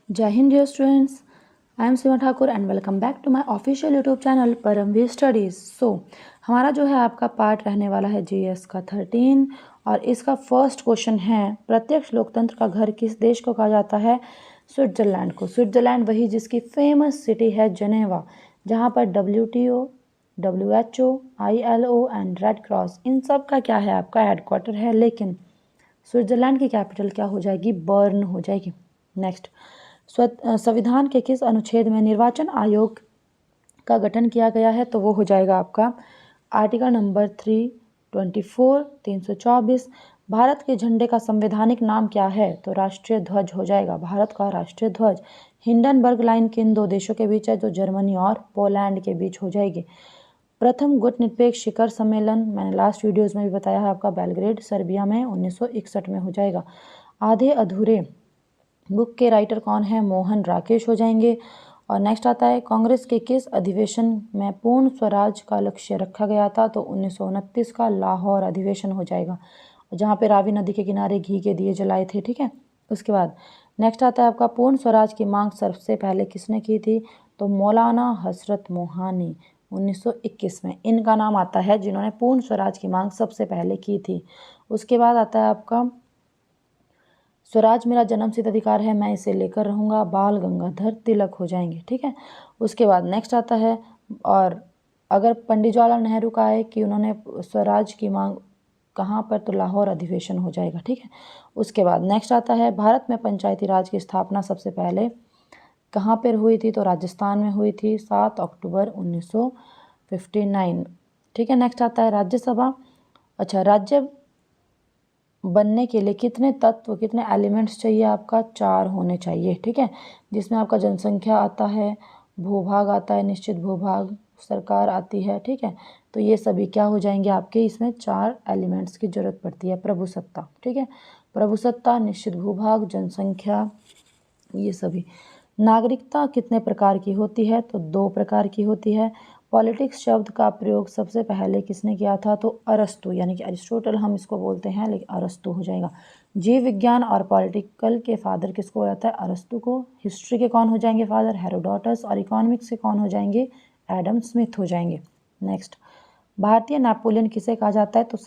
जय हिंद dear students, I am Seema Thakur and welcome back to my official YouTube channel Paramvir studies. हमारा जो है आपका पार्ट रहने वाला है जीएस का 13 और इसका फर्स्ट क्वेश्चन है प्रत्यक्ष लोकतंत्र का घर किस देश को कहा जाता है? स्विट्जरलैंड को। स्विट्जरलैंड वही जिसकी फेमस सिटी है जेनेवा, जहाँ पर WTO, WHO, ILO and red cross इन सब का क्या है आपका हेडक्वार्टर है। लेकिन स्विट्जरलैंड की कैपिटल क्या हो जाएगी? बर्न हो जाएगी। नेक्स्ट, संविधान के किस अनुच्छेद में निर्वाचन आयोग का गठन किया गया है? तो वो हो जाएगा आपका आर्टिकल नंबर 324, 324। भारत के झंडे का संवैधानिक नाम क्या है? तो राष्ट्रीय ध्वज हो जाएगा, भारत का राष्ट्रीय ध्वज। हिंडनबर्ग लाइन किन दो देशों के बीच है? तो जर्मनी और पोलैंड के बीच हो जाएगी। प्रथम गुटनिरपेक्ष शिखर सम्मेलन मैंने लास्ट वीडियोस में भी बताया है आपका बेलग्रेड सर्बिया में 1961 में हो जाएगा। आधे अधूरे बुक के राइटर कौन है? मोहन राकेश हो जाएंगे। और नेक्स्ट आता है कांग्रेस के किस अधिवेशन में पूर्ण स्वराज का लक्ष्य रखा गया था? तो 1929 का लाहौर अधिवेशन हो जाएगा, जहाँ पे रावी नदी के किनारे घी के दिए जलाए थे। ठीक है, उसके बाद नेक्स्ट आता है आपका पूर्ण स्वराज की मांग सबसे पहले किसने की थी? तो मौलाना हसरत मोहानी 1921 में इनका नाम आता है जिन्होंने पूर्ण स्वराज की मांग सबसे पहले की थी। उसके बाद आता है आपका स्वराज मेरा जन्मसिद्ध अधिकार है, मैं इसे लेकर रहूँगा, बाल गंगाधर तिलक हो जाएंगे। ठीक है, उसके बाद नेक्स्ट आता है, और अगर पंडित जवाहरलाल नेहरू का है कि उन्होंने स्वराज की मांग कहाँ पर? तो लाहौर अधिवेशन हो जाएगा। ठीक है, उसके बाद नेक्स्ट आता है भारत में पंचायती राज की स्थापना सबसे पहले कहाँ पर हुई थी? तो राजस्थान में हुई थी 7 अक्टूबर 1959। ठीक है, नेक्स्ट आता है राज्यसभा। अच्छा, राज्य बनने के लिए कितने तत्व, कितने एलिमेंट्स चाहिए? आपका 4 होने चाहिए। ठीक है, जिसमें आपका जनसंख्या आता है, भूभाग आता है, निश्चित भूभाग, सरकार आती है। ठीक है, तो ये सभी क्या हो जाएंगे आपके? इसमें 4 एलिमेंट्स की जरूरत पड़ती है। प्रभुसत्ता, ठीक है, प्रभुसत्ता, निश्चित भूभाग, जनसंख्या, ये सभी। नागरिकता कितने प्रकार की होती है? तो 2 प्रकार की होती है। पॉलिटिक्स शब्द का प्रयोग सबसे पहले किसने किया था? तो अरस्तु, यानी कि अरिस्टोटल हम इसको बोलते हैं, लेकिन अरस्तु हो जाएगा। जीव विज्ञान और पॉलिटिकल के फादर किसको बोला जाता है? अरस्तु को। हिस्ट्री के कौन हो जाएंगे फादर? हेरोडोटस। और इकोनॉमिक्स के कौन हो जाएंगे? एडम स्मिथ हो जाएंगे। नेक्स्ट, भारतीय नेपोलियन किसे कहा जाता है? तो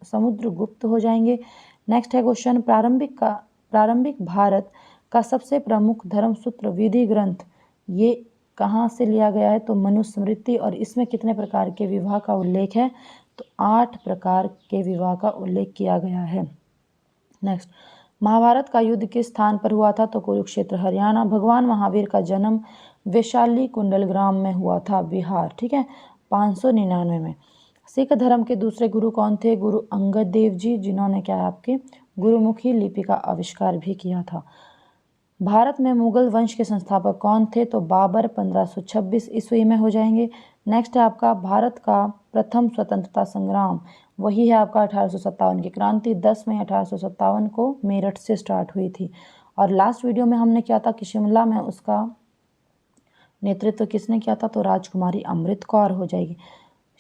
समुद्रगुप्त हो जाएंगे। नेक्स्ट है क्वेश्चन, प्रारंभिक भारत का सबसे प्रमुख धर्मसूत्र विधि ग्रंथ ये कहाँ से लिया गया है? तो मनुस्मृति। और इसमें कितने प्रकार के विवाह का उल्लेख है? तो 8 प्रकार के विवाह का उल्लेख किया गया है। नेक्स्ट, महाभारत का युद्ध किस स्थान पर हुआ था? तो कुरुक्षेत्र, हरियाणा। भगवान महावीर का जन्म वैशाली कुंडल ग्राम में हुआ था, बिहार। ठीक है, 599 में। सिख धर्म के दूसरे गुरु कौन थे? गुरु अंगद देव जी, जिन्होंने क्या आपके गुरुमुखी लिपि का आविष्कार भी किया था। भारत में मुगल वंश के संस्थापक कौन थे? तो बाबर, 1526 ईस्वी में हो जाएंगे। नेक्स्ट है आपका भारत का प्रथम स्वतंत्रता संग्राम, वही है आपका 1857 की क्रांति। 10 मई 1857 को मेरठ से स्टार्ट हुई थी। और लास्ट वीडियो में हमने किया था कि शिमला में उसका नेतृत्व किसने किया था? तो राजकुमारी अमृत कौर हो जाएगी।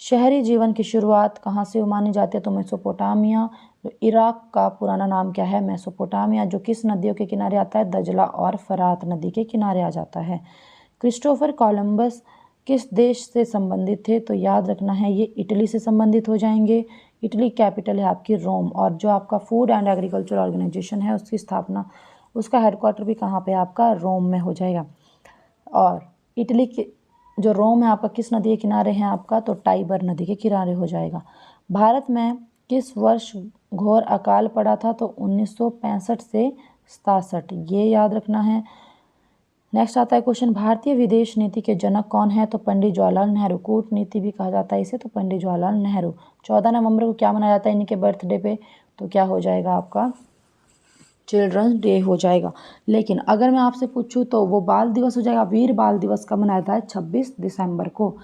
शहरी जीवन की शुरुआत कहाँ से मानी जाती है? तो मेसोपोटामिया। जो इराक का पुराना नाम क्या है? मेसोपोटामिया। जो किस नदियों के किनारे आता है? दजला और फरात नदी के किनारे आ जाता है। क्रिस्टोफर कोलंबस किस देश से संबंधित थे? तो याद रखना है ये इटली से संबंधित हो जाएंगे। इटली कैपिटल है आपकी रोम। और जो आपका फूड एंड एग्रीकल्चर ऑर्गेनाइजेशन है उसकी स्थापना, उसका हेडक्वार्टर भी कहाँ पे? आपका रोम में हो जाएगा। और इटली के जो रोम है आपका किस नदी के किनारे है? आपका तो टाइबर नदी के किनारे हो जाएगा। भारत में किस वर्ष घोर अकाल पड़ा था? तो 1965 से 67, ये याद रखना है। नेक्स्ट आता है क्वेश्चन, भारतीय विदेश नीति के जनक कौन है? तो पंडित जवाहरलाल नेहरू। कूटनीति भी कहा जाता है इसे, तो पंडित जवाहरलाल नेहरू। 14 नवंबर को क्या मनाया जाता है इनके बर्थडे पे? तो क्या हो जाएगा आपका? चिल्ड्रंस डे हो जाएगा। लेकिन अगर मैं आपसे पूछूं तो वो बाल दिवस हो जाएगा। वीर बाल दिवस कब मनाया जाता है? 26 दिसंबर को।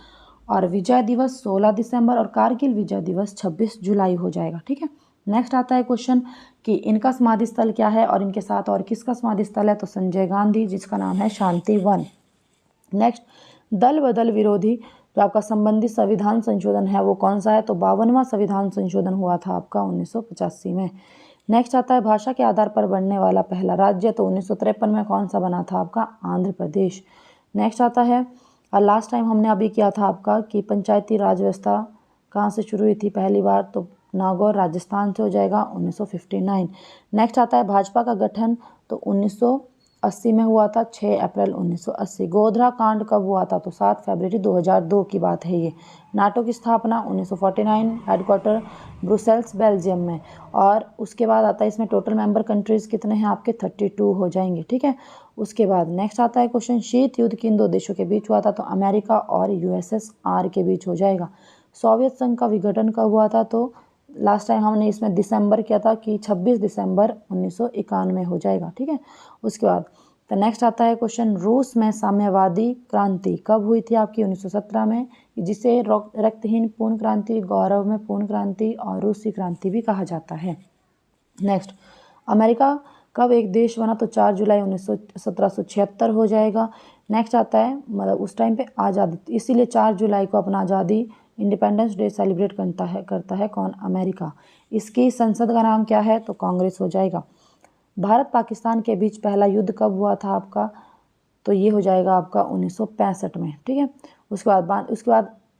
और विजय दिवस 16 दिसंबर और कारगिल विजय दिवस 26 जुलाई हो जाएगा। ठीक है, नेक्स्ट आता है क्वेश्चन कि इनका समाधि स्थल क्या है और इनके साथ और किसका समाधि स्थल है? तो संजय गांधी, जिसका नाम है शांति वन। नेक्स्ट, दल बदल विरोधी जो आपका संबंधित संविधान संशोधन है वो कौन सा है? तो 52वां संविधान संशोधन हुआ था आपका 1985 में। नेक्स्ट आता है भाषा के आधार पर बनने वाला पहला राज्य, तो 1953 में कौन सा बना था आपका? आंध्र प्रदेश। नेक्स्ट आता है लास्ट टाइम हमने अभी किया था आपका कि पंचायती राज व्यवस्था कहाँ से शुरू हुई थी पहली बार, तो नागौर राजस्थान से हो जाएगा 1959। नेक्स्ट आता है भाजपा का गठन, तो 1980 में हुआ था, 6 अप्रैल 1980। गोधरा कांड कब हुआ था? तो 7 फरवरी 2002 की बात है ये। नाटो की स्थापना 1949, हेडक्वार्टर ब्रुसेल्स बेल्जियम में। और उसके बाद आता है इसमें टोटल मेंबर कंट्रीज़ कितने हैं आपके? 32 हो जाएंगे, ठीक है। उसके बाद नेक्स्ट आता है क्वेश्चन, शीत युद्ध किन दो देशों के बीच हुआ था? तो अमेरिका और यूएसएसआर के बीच हो जाएगा। सोवियत संघ का विघटन कब हुआ था? तो लास्ट टाइम हमने इसमें दिसंबर किया था कि 26 दिसंबर 1991 हो जाएगा, ठीक है। उसके बाद तो नेक्स्ट आता है क्वेश्चन, रूस में साम्यवादी क्रांति कब हुई थी आपकी? 1917 में, जिसे रक्तहीन पूर्ण क्रांति, गौरव में पूर्ण क्रांति और रूसी क्रांति भी कहा जाता है। नेक्स्ट, अमेरिका कब एक देश बना? तो 4 जुलाई 1776 हो जाएगा। नेक्स्ट आता है मतलब उस टाइम पे आज़ादी, इसीलिए 4 जुलाई को अपना आज़ादी इंडिपेंडेंस डे सेलिब्रेट करता है कौन? अमेरिका। इसकी संसद का नाम क्या है? तो कांग्रेस हो जाएगा। भारत पाकिस्तान के बीच पहला युद्ध कब हुआ था आपका? तो ये हो जाएगा आपका 1965 में, ठीक है। उसके बाद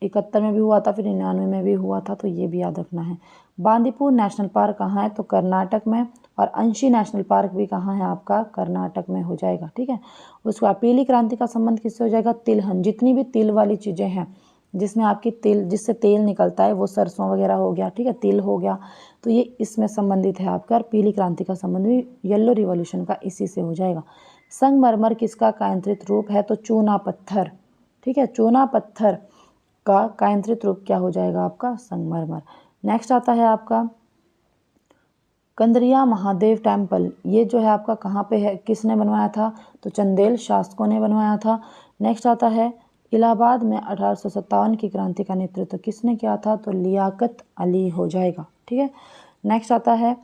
71 में भी हुआ था, फिर 99 में भी हुआ था, तो ये भी याद रखना है। बांदीपुर नेशनल पार्क कहाँ है? तो कर्नाटक में। और अंशी नेशनल पार्क भी कहाँ है आपका? कर्नाटक में हो जाएगा, ठीक है। उसके बाद पीली क्रांति का संबंध किससे हो जाएगा? तिलहन, जितनी भी तिल वाली चीज़ें हैं जिसमें आपकी जिससे तेल निकलता है, वो सरसों वगैरह हो गया, ठीक है, तिल हो गया, तो ये इसमें संबंधित है आपका। और पीली क्रांति का संबंध भी येलो रिवॉल्यूशन का इसी से हो जाएगा। संगमरमर किसका कायांत्रित रूप है? तो चूना पत्थर, ठीक है, चूना पत्थर का कायांत्रित रूप क्या हो जाएगा आपका? संगमरमर। नेक्स्ट आता है आपका कंदरिया महादेव टेम्पल, ये जो है आपका कहाँ पे है, किसने बनवाया था? तो चंदेल शासकों ने बनवाया था। नेक्स्ट आता है इलाहाबाद में 1857 की क्रांति का नेतृत्व किसने किया था? तो लियाकत अली हो जाएगा, ठीक है। नेक्स्ट आता है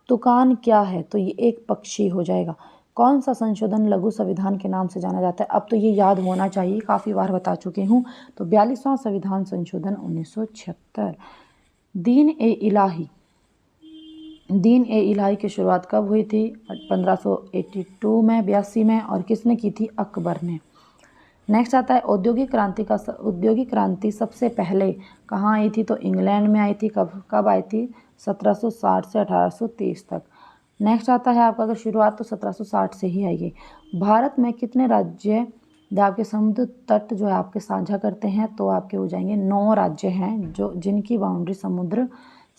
तुकान क्या है? तो ये एक पक्षी हो जाएगा। कौन सा संशोधन लघु संविधान के नाम से जाना जाता है? अब तो ये याद होना चाहिए, काफ़ी बार बता चुकी हूँ। तो 42वां संविधान संशोधन 1976। दीन ए इलाही की शुरुआत कब हुई थी? 1582 में, 82 में। और किसने की थी? अकबर ने। नेक्स्ट आता है औद्योगिक क्रांति सबसे पहले कहाँ आई थी? तो इंग्लैंड में आई थी। कब आई थी? 1760 से 1830 तक। नेक्स्ट आता है आपका, अगर शुरुआत तो 1760 से ही आएगी। भारत में कितने राज्य आपके समुद्र तट जो है आपके साझा करते हैं? तो आपके हो जाएंगे 9 राज्य हैं जो जिनकी बाउंड्री समुद्र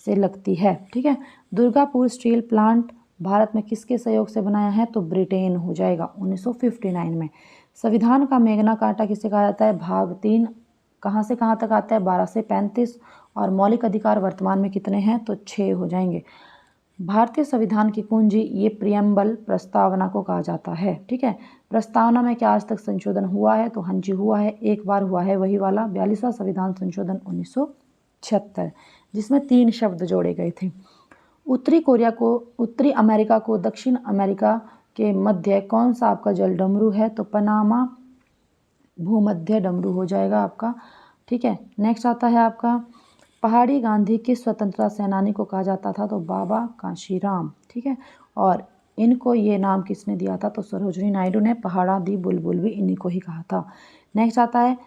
से लगती है, ठीक है। दुर्गापुर स्टील प्लांट भारत में किसके सहयोग से बनाया है? तो ब्रिटेन हो जाएगा 1959 में। संविधान का मेघना कांटा किसे कहा जाता है? भाग 3 कहाँ से कहाँ तक आता है? 12 से 35। और मौलिक अधिकार वर्तमान में कितने हैं? तो 6 हो जाएंगे। भारतीय संविधान की कुंजी, ये प्रियम्बल प्रस्तावना को कहा जाता है, ठीक है। प्रस्तावना में क्या आज तक संशोधन हुआ है? तो हाँ जी हुआ है, एक बार हुआ है, वही वाला 42वां संविधान संशोधन 1976, जिसमें 3 शब्द जोड़े गए थे। उत्तरी अमेरिका को दक्षिण अमेरिका के मध्य कौन सा आपका जल डमरू है? तो पनामा भूमध्य डमरू हो जाएगा आपका, ठीक है। नेक्स्ट आता है आपका पहाड़ी गांधी किस स्वतंत्रता सेनानी को कहा जाता था? तो बाबा काशीराम, ठीक है। और इनको ये नाम किसने दिया था? तो सरोजिनी नायडू ने। पहाड़ा दी बुलबुल भी इन्हीं को ही कहा था। नेक्स्ट आता है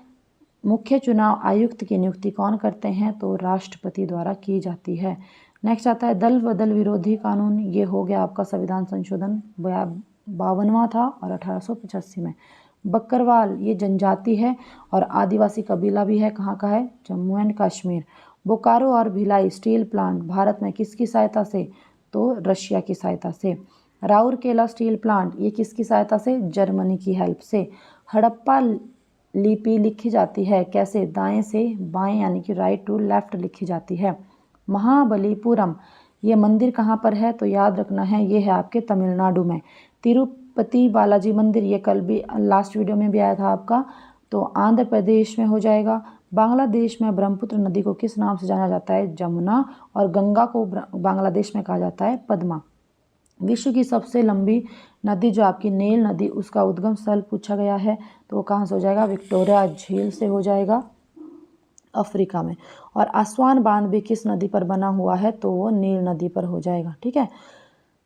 मुख्य चुनाव आयुक्त की नियुक्ति कौन करते हैं? तो राष्ट्रपति द्वारा की जाती है। नेक्स्ट आता है दल बदल विरोधी कानून, ये हो गया आपका संविधान संशोधन 52वां था और 1885 में। बकरवाल ये जनजाति है और आदिवासी कबीला भी है, कहाँ का है? जम्मू एंड कश्मीर। बोकारो और भिलाई स्टील प्लांट भारत में किसकी सहायता से? तो रशिया की सहायता से। राउरकेला स्टील प्लांट ये किसकी सहायता से? जर्मनी की हेल्प से। हड़प्पा लिपि लिखी जाती है कैसे? दाएं से बाएं, यानी कि राइट टू लेफ्ट लिखी जाती है। महाबलीपुरम ये मंदिर कहाँ पर है? तो याद रखना है, ये है आपके तमिलनाडु में। तिरुपति बालाजी मंदिर, ये कल भी लास्ट वीडियो में भी आया था आपका, तो आंध्र प्रदेश में हो जाएगा। बांग्लादेश में ब्रह्मपुत्र नदी को किस नाम से जाना जाता है? जमुना। और गंगा को बांग्लादेश में कहा जाता है पद्मा। विश्व की सबसे लंबी नदी जो आपकी नील नदी, उसका उद्गम स्थल पूछा गया है, तो वो कहाँ से हो जाएगा? विक्टोरिया झील से हो जाएगा। अफ्रीका में। और आस्वान बांध भी किस नदी पर बना हुआ है, तो वो नील नदी पर हो जाएगा, ठीक है।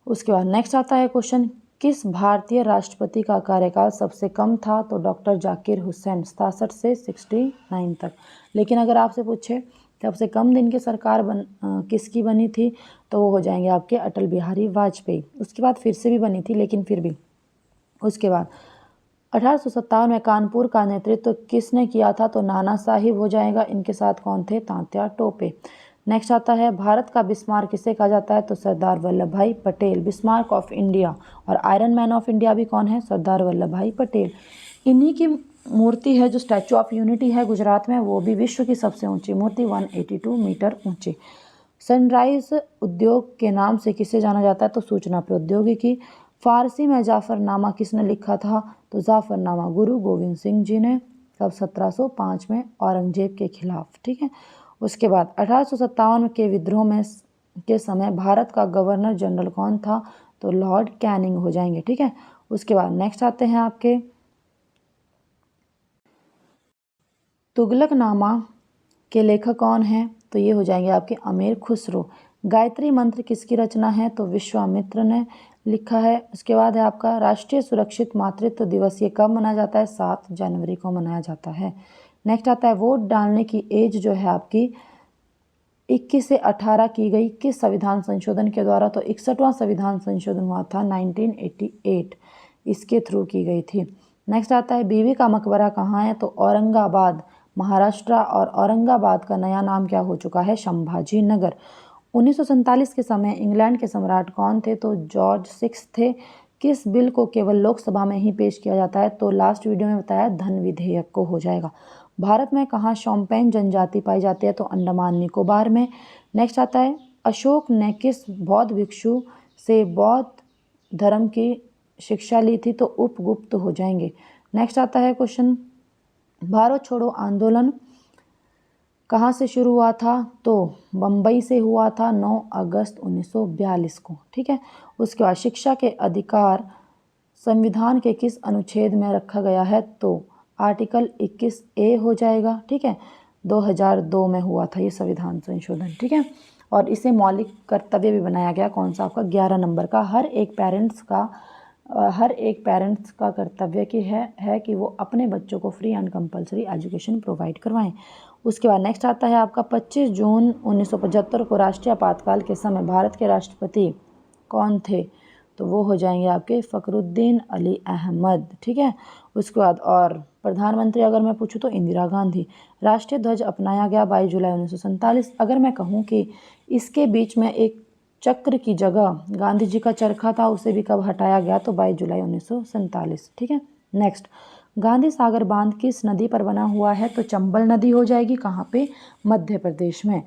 उसके बाद नेक्स्ट आता है क्वेश्चन, किस भारतीय राष्ट्रपति का कार्यकाल सबसे कम था, तो डॉक्टर जाकिर हुसैन 67 से 69 तक। लेकिन अगर आपसे पूछे सबसे कम दिन की सरकार किसकी बनी थी, तो वो हो जाएंगे आपके अटल बिहारी वाजपेयी। उसके बाद फिर से भी बनी थी, लेकिन फिर भी। उसके बाद 1857 में कानपुर का नेतृत्व किसने किया था, तो नाना साहिब हो जाएगा। इनके साथ कौन थे, तात्या टोपे। नेक्स्ट आता है, भारत का बिस्मार्क किसे कहा जाता है, तो सरदार वल्लभ भाई पटेल, बिस्मार्क ऑफ इंडिया। और आयरन मैन ऑफ इंडिया भी कौन है, सरदार वल्लभ भाई पटेल। इन्हीं की मूर्ति है जो स्टैचू ऑफ यूनिटी है गुजरात में, वो भी विश्व की सबसे ऊंची मूर्ति 182 मीटर ऊंची। सनराइज उद्योग के नाम से किसे जाना जाता है, तो सूचना प्रौद्योगिकी। फारसी में जाफरनामा किसने लिखा था, तो जाफरनामा गुरु गोविंद सिंह जी ने, कब 1705 में औरंगजेब के खिलाफ, ठीक है। उसके बाद 1857 के विद्रोह में के समय भारत का गवर्नर जनरल कौन था, तो लॉर्ड कैनिंग हो जाएंगे, ठीक है। उसके बाद नेक्स्ट आते हैं आपके तुगलकनामा के लेखक कौन हैं, तो ये हो जाएंगे आपके अमीर खुसरो। गायत्री मंत्र किसकी रचना है, तो विश्वामित्र ने लिखा है। उसके बाद है आपका राष्ट्रीय सुरक्षित मातृत्व दिवस, ये कब मनाया जाता है, 7 जनवरी को मनाया जाता है। नेक्स्ट आता है वोट डालने की एज जो है आपकी 21 से 18 की गई किस संविधान संशोधन के द्वारा, तो 61वां संविधान संशोधन हुआ था 1988, इसके थ्रू की गई थी। नेक्स्ट आता है बीवी का मकबरा कहाँ है, तो औरंगाबाद महाराष्ट्र। और औरंगाबाद का नया नाम क्या हो चुका है, संभाजी नगर। 1947 के समय इंग्लैंड के सम्राट कौन थे, तो जॉर्ज 6 थे। किस बिल को केवल लोकसभा में ही पेश किया जाता है, तो लास्ट वीडियो में बताया धन विधेयक को हो जाएगा। भारत में कहाँ शोम्पेन जनजाति पाई जाती है, तो अंडमान निकोबार में। नेक्स्ट आता है अशोक ने किस बौद्ध भिक्षु से बौद्ध धर्म की शिक्षा ली थी, तो उपगुप्त हो जाएंगे। नेक्स्ट आता है क्वेश्चन, भारत छोड़ो आंदोलन कहाँ से शुरू हुआ था, तो बम्बई से हुआ था 9 अगस्त 1942 को, ठीक है। उसके बाद शिक्षा के अधिकार संविधान के किस अनुच्छेद में रखा गया है, तो आर्टिकल 21A हो जाएगा, ठीक है। 2002 में हुआ था ये संविधान संशोधन, ठीक है। और इसे मौलिक कर्तव्य भी बनाया गया, कौन सा आपका 11 नंबर का। हर एक पेरेंट्स का कर्तव्य की है कि वो अपने बच्चों को free and compulsory education provide करवाएं। उसके बाद नेक्स्ट आता है आपका 25 जून 1975 को राष्ट्रीय आपातकाल के समय भारत के राष्ट्रपति कौन थे, तो वो हो जाएंगे आपके फ़खरुद्दीन अली अहमद, ठीक है। उसके बाद और प्रधानमंत्री अगर मैं पूछूँ तो इंदिरा गांधी। राष्ट्रीय ध्वज अपनाया गया 22 जुलाई 1947। अगर मैं कहूँ कि इसके बीच में एक चक्र की जगह गांधी जी का चरखा था, उसे भी कब हटाया गया, तो 22 जुलाई 1947, ठीक है। नेक्स्ट, गांधी सागर बांध किस नदी पर बना हुआ है, तो चंबल नदी हो जाएगी, कहाँ पे, मध्य प्रदेश में।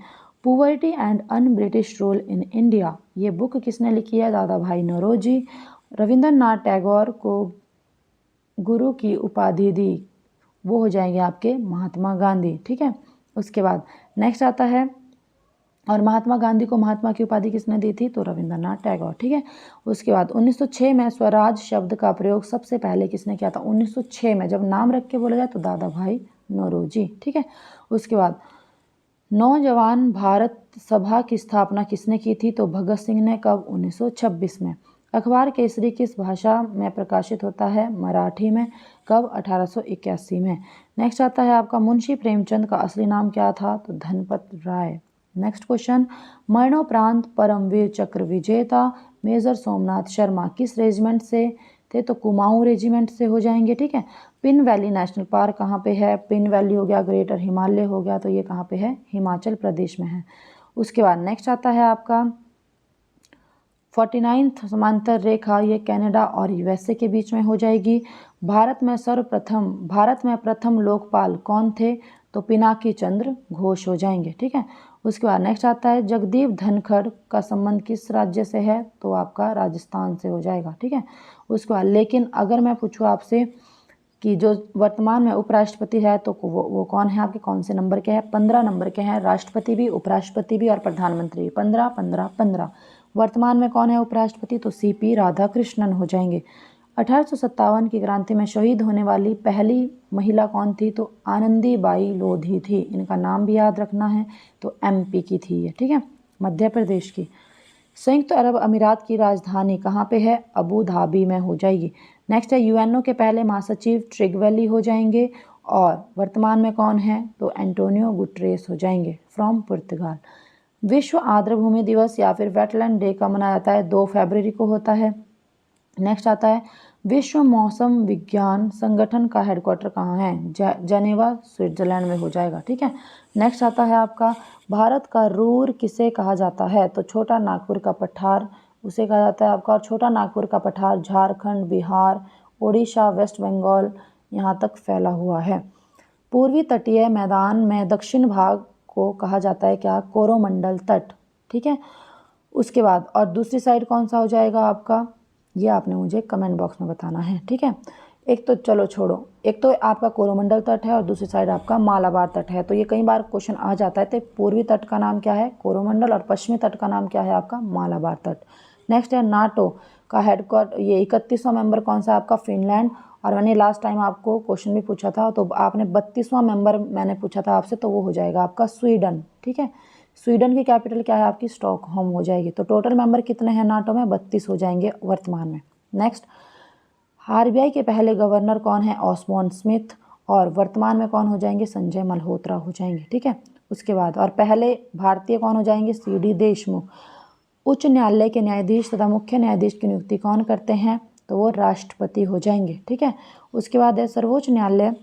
Poverty and un British rule in India, ये बुक किसने लिखी है, दादा भाई नौरोजी। रविंद्रनाथ टैगोर को गुरु की उपाधि दी, वो हो जाएंगे आपके महात्मा गांधी, ठीक है। उसके बाद नेक्स्ट आता है, और महात्मा गांधी को महात्मा की उपाधि किसने दी थी, तो रविंद्रनाथ टैगोर, ठीक है। उसके बाद 1906 में स्वराज शब्द का प्रयोग सबसे पहले किसने किया था, 1906 में। जब नाम रख के बोला जाए तो दादा भाई नौरोजी, ठीक है। उसके बाद नौजवान भारत सभा की स्थापना किसने की थी, तो भगत सिंह ने, कब, 1926 में। अखबार केसरी किस भाषा में प्रकाशित होता है, मराठी में, कब, 1881 में। नेक्स्ट आता है आपका मुंशी प्रेमचंद का असली नाम क्या था, तो धनपत राय। नेक्स्ट क्वेश्चन, मरणोपरांत परमवीर चक्र विजेता मेजर सोमनाथ शर्मा किस रेजिमेंट से थे, तो कुमाऊं रेजिमेंट से हो जाएंगे, ठीक है। पिन वैली नेशनल पार्क कहाँ पे है, पिन वैली हो गया, ग्रेटर हिमालय हो गया, तो ये कहाँ पे है, हिमाचल प्रदेश में है। उसके बाद नेक्स्ट आता है आपका 49th समांतर रेखा, ये कनाडा और यूएसए के बीच में हो जाएगी। भारत में प्रथम लोकपाल कौन थे, तो पिनाकी चंद्र घोष हो जाएंगे, ठीक है। उसके बाद नेक्स्ट आता है जगदीप धनखड़ का संबंध किस राज्य से है, तो आपका राजस्थान से हो जाएगा, ठीक है। उसके बाद लेकिन अगर मैं पूछूँ आपसे कि जो वर्तमान में उपराष्ट्रपति है, तो वो कौन है आपके, कौन से नंबर के हैं, 15 नंबर के हैं। राष्ट्रपति भी, उपराष्ट्रपति भी और प्रधानमंत्री भी 15 15 15। वर्तमान में कौन है उपराष्ट्रपति, तो सीपी राधाकृष्णन हो जाएंगे। 1857 की क्रांति में शहीद होने वाली पहली महिला कौन थी? तो आनंदीबाई लोधी थी। इनका नाम भी याद रखना है। तो एमपी की थी ये, ठीक है, मध्य प्रदेश की। संयुक्त अरब अमीरात की राजधानी कहाँ पे है? अबू धाबी में हो जाएगी। नेक्स्ट है यूएनओ के पहले महासचिव ट्रिगवेली हो जाएंगे और वर्तमान में कौन है? तो एंटोनियो गुटरेस हो जाएंगे फ्रॉम पुर्तगाल। विश्व आर्द्रभूमि दिवस या फिर वेटलैंड डे का मनाया जाता है 2 फरवरी को होता है। नेक्स्ट आता है विश्व मौसम विज्ञान संगठन का हेडक्वार्टर कहाँ है? जेनेवा स्विट्जरलैंड में हो जाएगा, ठीक है। नेक्स्ट आता है आपका भारत का रूर किसे कहा जाता है? तो छोटा नागपुर का पठार उसे कहा जाता है आपका। और छोटा नागपुर का पठार झारखंड, बिहार, उड़ीसा, वेस्ट बंगाल यहाँ तक फैला हुआ है। पूर्वी तटीय मैदान में दक्षिण भाग को कहा जाता है क्या? कोरोमंडल तट, ठीक है। उसके बाद और दूसरी साइड कौन सा हो जाएगा आपका? ये आपने मुझे कमेंट बॉक्स में बताना है, ठीक है। एक तो चलो छोड़ो, एक तो आपका कोरोमंडल तट है और दूसरी साइड आपका मालाबार तट है। तो ये कई बार क्वेश्चन आ जाता है। तो पूर्वी तट का नाम क्या है? कोरोमंडल, और पश्चिमी तट का नाम क्या है आपका? मालाबार तट। नेक्स्ट है नाटो का हेडक्वार्टर, ये 31वां मेंबर कौन सा आपका? फिनलैंड। और मैंने लास्ट टाइम आपको क्वेश्चन भी पूछा था, तो आपने 32वां मेंबर मैंने पूछा था आपसे, तो वो हो जाएगा आपका स्वीडन, ठीक है। स्वीडन की कैपिटल क्या है आपकी? स्टॉकहोम हो जाएगी। तो टोटल मेंबर कितने हैं नाटो में? 32 हो जाएंगे वर्तमान में। नेक्स्ट आरबीआई के पहले गवर्नर कौन है? Osborne Smith. और वर्तमान में कौन हो जाएंगे? संजय मल्होत्रा हो जाएंगे, ठीक है। उसके बाद और पहले भारतीय कौन हो जाएंगे? सीडी देशमुख। उच्च न्यायालय के न्यायाधीश तथा मुख्य न्यायाधीश की नियुक्ति कौन करते हैं? तो वो राष्ट्रपति हो जाएंगे, ठीक है। उसके बाद है सर्वोच्च न्यायालय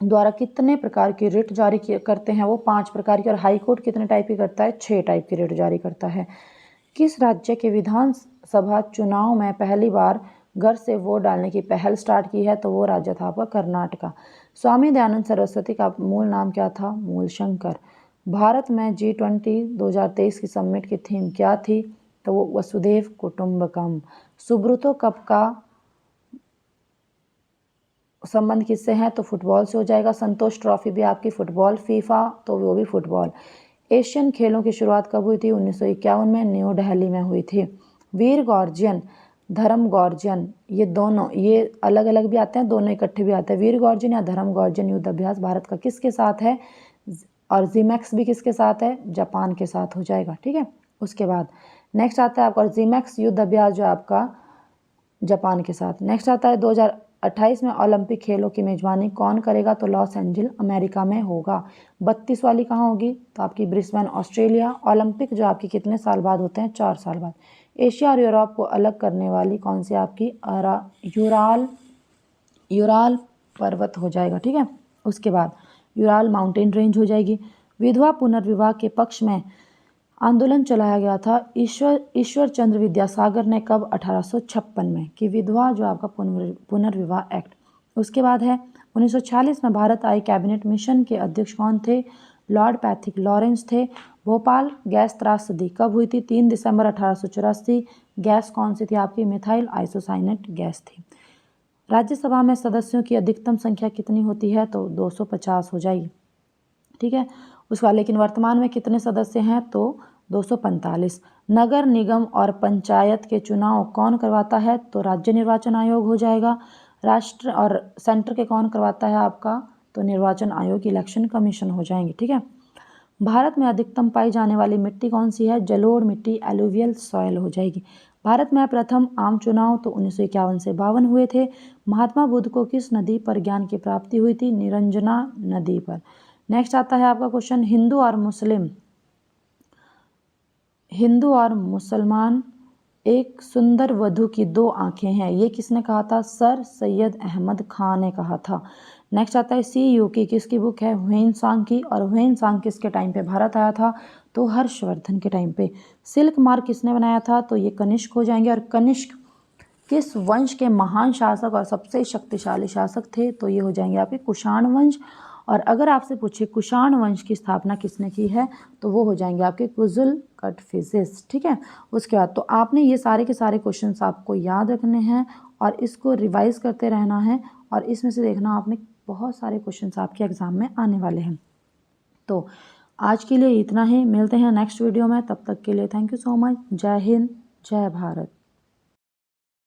द्वारा कितने प्रकार की रिट जारी करते हैं? वो 5 प्रकार की। और हाई कोर्ट कितने टाइप की करता है? 6 टाइप की रिट जारी करता है। किस राज्य के विधानसभा चुनाव में पहली बार घर से वोट डालने की पहल स्टार्ट की है? तो वो राज्य था आपका कर्नाटका। स्वामी दयानंद सरस्वती का मूल नाम क्या था? मूलशंकर। भारत में G20 2023 की समिट की थीम क्या थी? तो वो वसुधैव कुटुंबकम। सुब्रतो कप का संबंध किससे है? तो फुटबॉल से हो जाएगा। संतोष ट्रॉफी भी आपकी फुटबॉल, फीफा तो वो भी फुटबॉल। एशियन खेलों की शुरुआत कब हुई थी? 1951 में न्यू दिल्ली में हुई थी। वीर गॉर्जियन, धर्म गॉर्जियन, ये दोनों ये अलग अलग भी आते हैं, दोनों इकट्ठे भी आते हैं। वीर गॉर्जियन या धर्म गॉर्जियन युद्ध अभ्यास भारत का किसके साथ है? और जीमैक्स भी किसके साथ है? जापान के साथ हो जाएगा, ठीक है। उसके बाद नेक्स्ट आता है आपका जीमैक्स युद्ध अभ्यास जो आपका जापान के साथ। नेक्स्ट आता है 2028 में ओलंपिक खेलों की मेजबानी कौन करेगा? तो लॉस एंजिल अमेरिका में होगा। 32 वाली कहाँ होगी? तो आपकी ब्रिस्बेन ऑस्ट्रेलिया। ओलंपिक जो आपकी कितने साल बाद होते हैं? 4 साल बाद। एशिया और यूरोप को अलग करने वाली कौन सी आपकी? यूराल पर्वत हो जाएगा, ठीक है। उसके बाद यूराल माउंटेन रेंज हो जाएगी। विधवा पुनर्विवाह के पक्ष में आंदोलन चलाया गया था ईश्वर चंद्र विद्यासागर ने कब? 1856 में, कि विधवा जो आपका पुनर्विवाह एक्ट। उसके बाद है 1946 में भारत आई कैबिनेट मिशन के अध्यक्ष कौन थे? लॉर्ड पैथिक लॉरेंस थे। भोपाल गैस त्रासदी कब हुई थी? 3 दिसंबर 1884। गैस कौन सी थी आपकी? मिथाइल आइसोसाइनेट गैस थी। राज्यसभा में सदस्यों की अधिकतम संख्या कितनी होती है? तो 250 हो जाएगी, ठीक है। उसका लेकिन वर्तमान में कितने सदस्य हैं? तो 245। नगर निगम और पंचायत के चुनाव कौन करवाता है? तो राज्य निर्वाचन आयोग हो जाएगा। राष्ट्र और सेंटर के कौन करवाता है आपका? तो निर्वाचन आयोग, इलेक्शन कमीशन हो जाएंगे, ठीक है। भारत में अधिकतम पाई जाने वाली मिट्टी कौन सी है? जलोढ़ मिट्टी, एलुवियल सॉइल हो जाएगी। भारत में प्रथम आम चुनाव तो 1951 से 52 हुए थे। महात्मा बुद्ध को किस नदी पर ज्ञान की प्राप्ति हुई थी? निरंजना नदी पर। नेक्स्ट आता है आपका क्वेश्चन हिंदू और मुसलमान एक सुंदर वधु की 2 आंखें हैं, ये किसने कहा था? सर सैयद अहमद खान ने कहा था। नेक्स्ट आता है सी यू की किसकी बुक है? ह्वेन सांग की। और ह्वेन सांग किसके टाइम पे भारत आया था? तो हर्षवर्धन के टाइम पे। सिल्क मार्ग किसने बनाया था? तो ये कनिष्क हो जाएंगे। और कनिष्क किस वंश के महान शासक और सबसे शक्तिशाली शासक थे? तो ये हो जाएंगे आपके कुषाण वंश। और अगर आपसे पूछे कुषाण वंश की स्थापना किसने की है? तो वो हो जाएंगे आपके कुजुल कटफिसिस, ठीक है। उसके बाद तो आपने ये सारे के सारे क्वेश्चंस आपको याद रखने हैं और इसको रिवाइज करते रहना है। और इसमें से देखना आपने बहुत सारे क्वेश्चंस आपके एग्जाम में आने वाले हैं। तो आज के लिए इतना ही, मिलते हैं नेक्स्ट वीडियो में। तब तक के लिए थैंक यू सो मच। जय हिंद, जय भारत।